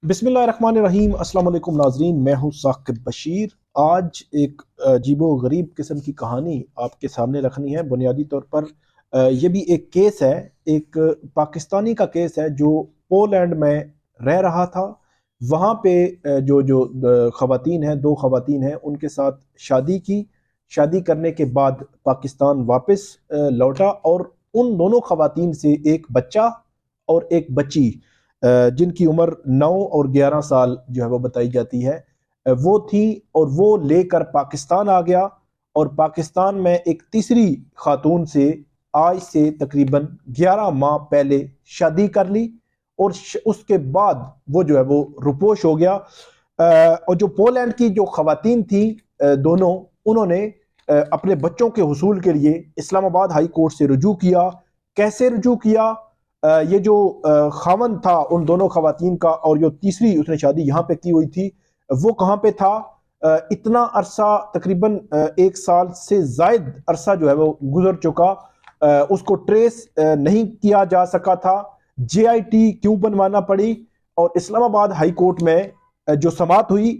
बिस्मिल्लाहिर्रहमानिर्रहीम। अस्सलाम वालेकुम नाजरीन, मैं हूं साकिब बशीर। आज एक अजीबो गरीब किस्म की कहानी आपके सामने रखनी है। बुनियादी तौर पर ये भी एक केस है, एक पाकिस्तानी का केस है जो पोलैंड में रह रहा था। वहाँ पे जो जो ख़वातीन हैं, दो ख़वातीन हैं, उनके साथ शादी की। शादी करने के बाद पाकिस्तान वापस लौटा और उन दोनों ख़वातीन से एक बच्चा और एक बच्ची, जिनकी उम्र 9 और 11 साल जो है वो बताई जाती है, वो थी। और वो लेकर पाकिस्तान आ गया और पाकिस्तान में एक तीसरी खातून से आज से तकरीबन 11 माह पहले शादी कर ली। और उसके बाद वो जो है वो रुपोश हो गया। और जो पोलैंड की जो खवातीन थी, दोनों, उन्होंने अपने बच्चों के हुसूल के लिए इस्लामाबाद हाई कोर्ट से रुजू किया। कैसे रुजू किया? ये जो खावन था उन दोनों खवातीन का, और जो तीसरी उसने शादी यहाँ पे की हुई थी, वो कहाँ पे था? इतना अरसा, तकरीबन 1 साल से जायद अरसा जो है वो गुजर चुका। उसको ट्रेस नहीं किया जा सका था। JIT क्यों बनवाना पड़ी? और इस्लामाबाद हाई कोर्ट में जो समाअत हुई,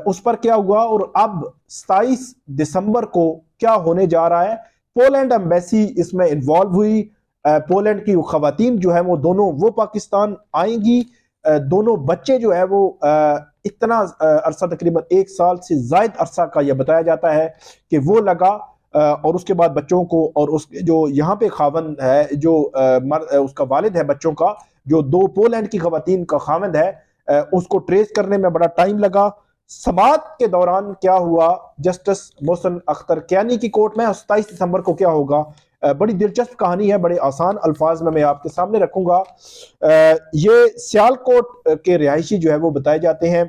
उस पर क्या हुआ और अब 27 दिसंबर को क्या होने जा रहा है? पोलैंड एम्बेसी इसमें इन्वॉल्व हुई। पोलैंड की खवातीन जो है वो दोनों वो पाकिस्तान आएंगी। दोनों बच्चे जो है वो इतना अरसा, तकरीबन 1 साल से जायद अरसा का यह बताया जाता है कि वो लगा। और उसके बाद बच्चों को, और उस जो यहाँ पे खावन है, जो उसका वालिद है बच्चों का, जो दो पोलैंड की खवातीन का खाविंद है, उसको ट्रेस करने में बड़ा टाइम लगा। समाअत के दौरान क्या हुआ? जस्टिस मोहसिन अख्तर कियानी की कोर्ट में 27 दिसंबर को क्या होगा? बड़ी दिलचस्प कहानी है, बड़े आसान अल्फाज में मैं आपके सामने रखूंगा। ये सियालकोट के रिहायशी जो है वो बताए जाते हैं,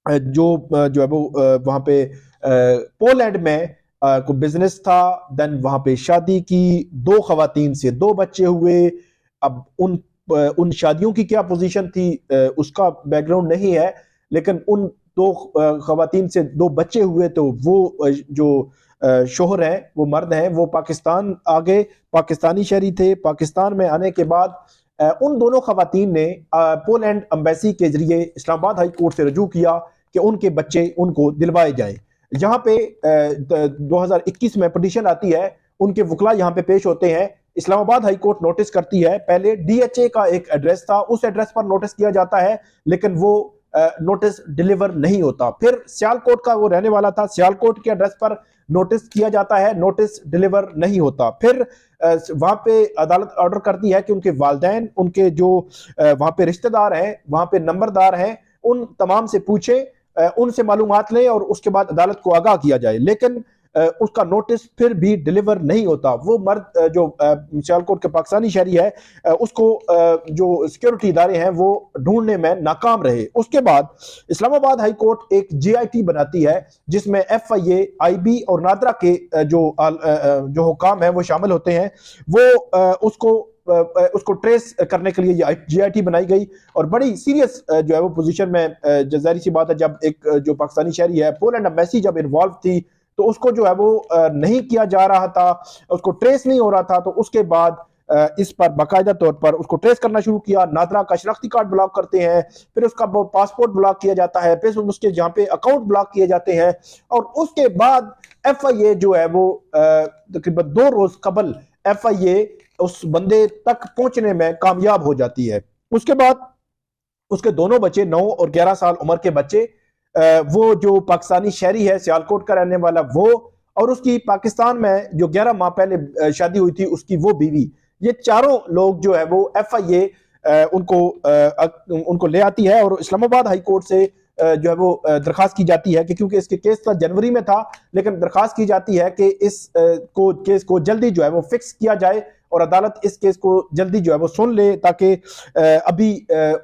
जो है वो वहाँ पे पोलैंड में को बिजनेस था। देन वहाँ पे शादी की, दो खवातीन से दो बच्चे हुए। अब उन शादियों की क्या पोजीशन थी उसका बैकग्राउंड नहीं है, लेकिन उन दो खवातीन से दो बच्चे हुए, तो वो जो शोहर हैं, वो मर्द हैं, वो पाकिस्तान आ गए, पाकिस्तानी शहरी थे। पाकिस्तान में आने के बाद उन दोनों खवातीन ने पोलैंड एम्बेसी के जरिए इस्लामाबाद हाई कोर्ट से रजू किया कि उनके बच्चे उनको दिलवाए जाए। यहाँ पे 2021 में पटिशन आती है, उनके वकला यहाँ पे पेश होते हैं। इस्लामाबाद हाई कोर्ट नोटिस करती है। पहले DHA का एक एड्रेस था, उस एड्रेस पर नोटिस किया जाता है, लेकिन वो नोटिस डिलीवर नहीं होता। फिर सियालकोट का वो रहने वाला था, सियालकोट के एड्रेस पर नोटिस किया जाता है, नोटिस डिलीवर नहीं होता। फिर वहां पे अदालत ऑर्डर करती है कि उनके वालिदैन, उनके जो वहां पे रिश्तेदार हैं, वहां पे नंबरदार हैं, उन तमाम से पूछे, उनसे मालूमात लें और उसके बाद अदालत को आगाह किया जाए। लेकिन उसका नोटिस फिर भी डिलीवर नहीं होता। वो मर्द जो सियालकोट के पाकिस्तानी शहरी है, उसको जो सिक्योरिटी इदारे हैं वो ढूंढने में नाकाम रहे। उसके बाद इस्लामाबाद हाई कोर्ट एक JIT बनाती है, जिसमें FIA, IB और नादरा के जो हुकाम है वो शामिल होते हैं। वो उसको ट्रेस करने के लिए JIT बनाई गई। और बड़ी सीरियस जो है वो पोजीशन में, जाहिर सी बात है, जब एक जो पाकिस्तानी शहरी है, पोलैंड एम्बेसी जब इन्वॉल्व थी, तो उसको जो है वो नहीं किया जा रहा था, उसको ट्रेस नहीं हो रहा था। तो उसके बाद इस पर बाकायदा तौर पर उसको ट्रेस करना शुरू किया। नादरा का शनाख्ती कार्ड ब्लॉक करते हैं, फिर उसका पासपोर्ट ब्लॉक किया जाता है, फिर उसके जहाँ पे अकाउंट ब्लॉक किए जाते हैं। और उसके बाद FIA जो है वो तकरीबन 2 रोज कबल FIA उस बंदे तक पहुंचने में कामयाब हो जाती है। उसके बाद उसके दोनों बच्चे, 9 और 11 साल उम्र के बच्चे, वो जो पाकिस्तानी शहरी है, सियालकोट का रहने वाला, वो, और उसकी पाकिस्तान में जो 11 माह पहले शादी हुई थी उसकी वो बीवी, ये चारों लोग जो है वो FIA उनको ले आती है। और इस्लामाबाद हाई कोर्ट से जो है वो दरखास्त की जाती है कि, क्योंकि इसके केस का जनवरी में था, लेकिन दरखास्त की जाती है कि इस केस को जल्दी जो है वो फिक्स किया जाए और अदालत इस केस को जल्दी जो है वो सुन ले, ताकि अभी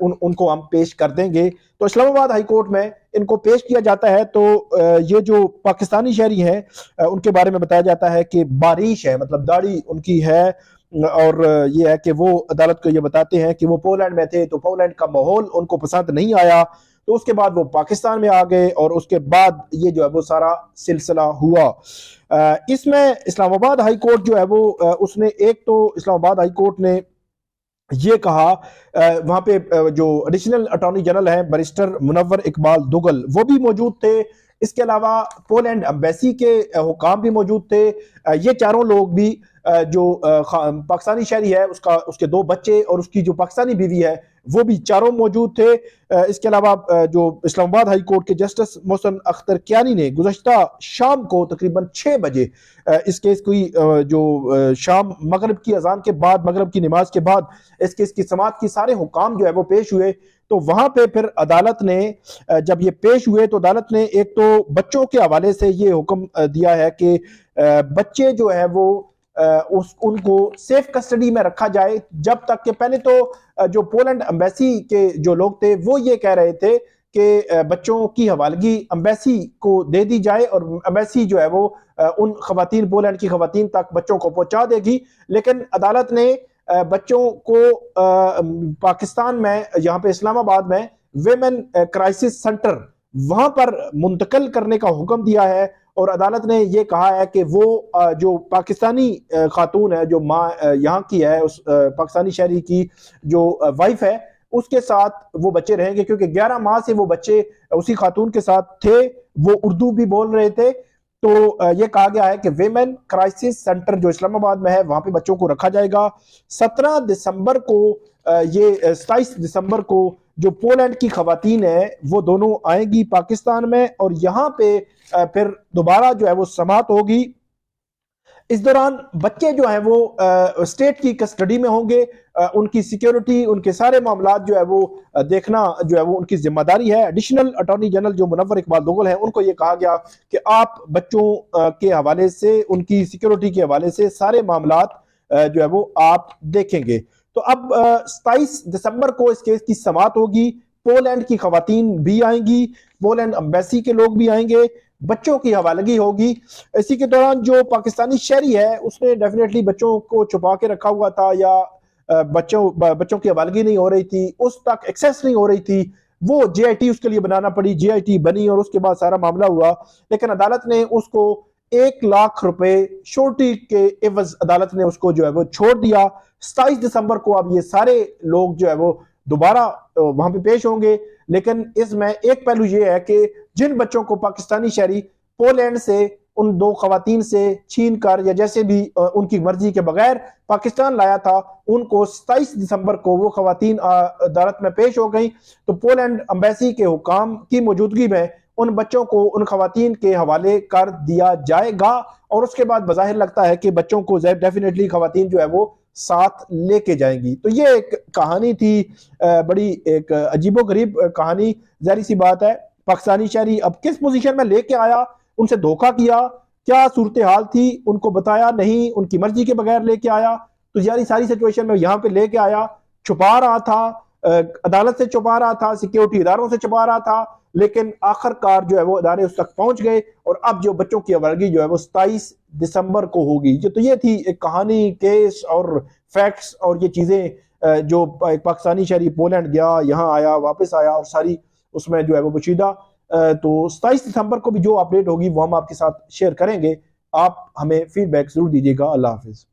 उनको हम पेश कर देंगे। तो इस्लामाबाद हाई कोर्ट में इनको पेश किया जाता है। तो ये जो पाकिस्तानी शहरी हैं, उनके बारे में बताया जाता है कि बारिश है, मतलब दाढ़ी उनकी है। और ये है कि वो अदालत को ये बताते हैं कि वो पोलैंड में थे, तो पोलैंड का माहौल उनको पसंद नहीं आया, तो उसके बाद वो पाकिस्तान में आ गए। और उसके बाद ये जो है वो सारा सिलसिला हुआ। इसमें इस्लामाबाद हाई कोर्ट जो है वो उसने, एक तो इस्लामाबाद हाई कोर्ट ने ये कहा। वहां पे जो एडिशनल अटॉर्नी जनरल है बैरिस्टर मुनव्वर इकबाल दुगल वो भी मौजूद थे। इसके अलावा पोलैंड एम्बेसी के हुकाम भी मौजूद थे। ये चारों लोग भी जो पाकिस्तानी शहरी है उसका उसके दो बच्चे और उसकी जो पाकिस्तानी बीवी है वो भी चारों मौजूद थे। इसके अलावा जो इस्लामाबाद हाई कोर्ट के जस्टिस मोहसिन अख्तर कियानी ने गुज़श्ता शाम को तकरीबन 6 बजे इस केस की जो शाम मगरिब की अजान के बाद, मगरिब की नमाज के बाद इस केस की समाअत की सारे हुकाम जो है वो पेश हुए। तो वहां पे फिर अदालत ने जब ये पेश हुए तो अदालत ने एक तो बच्चों के हवाले से ये हुक्म दिया है कि बच्चे जो है वो उनको सेफ कस्टडी में रखा जाए जब तक कि पहले तो जो पोलैंड एम्बेसी के जो लोग थे वो ये कह रहे थे कि बच्चों की हवालगी एम्बेसी को दे दी जाए और एम्बेसी जो है वो उन खवातीन पोलैंड की खवातीन तक बच्चों को पहुंचा देगी। लेकिन अदालत ने बच्चों को पाकिस्तान में यहाँ पे इस्लामाबाद में वेमेन क्राइसिस सेंटर वहां पर मुंतकिल करने का हुक्म दिया है। और अदालत ने यह कहा है कि वो जो पाकिस्तानी खातून है जो माँ यहाँ की है उस पाकिस्तानी शहरी की जो वाइफ है उसके साथ वो बच्चे रहेंगे, क्योंकि 11 माह से वो बच्चे उसी खातून के साथ थे, वो उर्दू भी बोल रहे थे। तो ये कहा गया है कि वेमेन क्राइसिस सेंटर जो इस्लामाबाद में है वहां पे बच्चों को रखा जाएगा। 17 दिसंबर को ये 27 दिसंबर को जो पोलैंड की खवातीन है वो दोनों आएंगी पाकिस्तान में और यहाँ पे फिर दोबारा जो है वो समाअत होगी। इस दौरान बच्चे जो है वो स्टेट की कस्टडी में होंगे। उनकी सिक्योरिटी, उनके सारे मामला जो है वो देखना जो है वो उनकी जिम्मेदारी है। एडिशनल अटॉर्नी जनरल जो मुनव्वर इकबाल दुगल है उनको ये कहा गया कि आप बच्चों के हवाले से, उनकी सिक्योरिटी के हवाले से सारे मामला जो है वो आप देखेंगे। तो अब 27 दिसंबर को इस केस की समाअत होगी। पोलैंड की खवातीन भी आएंगी, पोलैंड एम्बेसी के लोग भी आएंगे, बच्चों की हवालगी होगी। इसी के दौरान जो पाकिस्तानी शहरी है उसने डेफिनेटली बच्चों को छुपा के रखा हुआ था या बच्चों की हवालगी नहीं हो रही थी, उस तक एक्सेस नहीं हो रही थी, वो जेआईटी उसके लिए बनाना पड़ी, जेआईटी बनी और उसके बाद सारा मामला हुआ। लेकिन अदालत ने उसको 1 लाख रुपए श्योरिटी के एवज अदालत ने उसको जो है वो छोड़ दिया। 27 दिसंबर को अब ये सारे लोग जो है वो दोबारा वहां पे पेश होंगे। लेकिन इसमें एक पहलू ये है कि जिन बच्चों को पाकिस्तानी शहरी पोलैंड से उन दो खवातीन से छीन कर या जैसे भी उनकी मर्जी के बगैर पाकिस्तान लाया था, उनको 27 दिसंबर को वो खवातीन अदालत में पेश हो गई। तो पोलैंड एम्बेसी के हुकाम की मौजूदगी में उन बच्चों को उन खवातीन के हवाले कर दिया जाएगा और उसके बाद बज़ाहिर लगता है कि बच्चों को डेफिनेटली खवातीन जो है वो साथ लेके जाएंगी। तो ये एक कहानी थी, बड़ी एक अजीबोगरीब कहानी। जाहिर सी बात है पाकिस्तानी शहरी अब किस पोजीशन में लेके आया, उनसे धोखा किया, क्या सूरत हाल थी उनको बताया नहीं, उनकी मर्जी के बगैर लेके आया। तो यारी सारी सिचुएशन में यहाँ पे लेके आया, छुपा रहा था, अदालत से छुपा रहा था, सिक्योरिटी इदारों से छुपा रहा था, लेकिन आखिरकार जो है वो इदारे उस तक पहुंच गए और अब जो बच्चों की हवालगी जो है वो 27 दिसंबर को होगी। तो ये थी एक कहानी, केस और फैक्ट्स और ये चीजें जो पाकिस्तानी शहरी पोलैंड गया, यहाँ आया, वापस आया और सारी उसमें जो है वो पोशीदा। तो 27 दिसंबर को भी जो अपडेट होगी वो हम आपके साथ शेयर करेंगे। आप हमें फीडबैक जरूर दीजिएगा। अल्लाह हाफिज।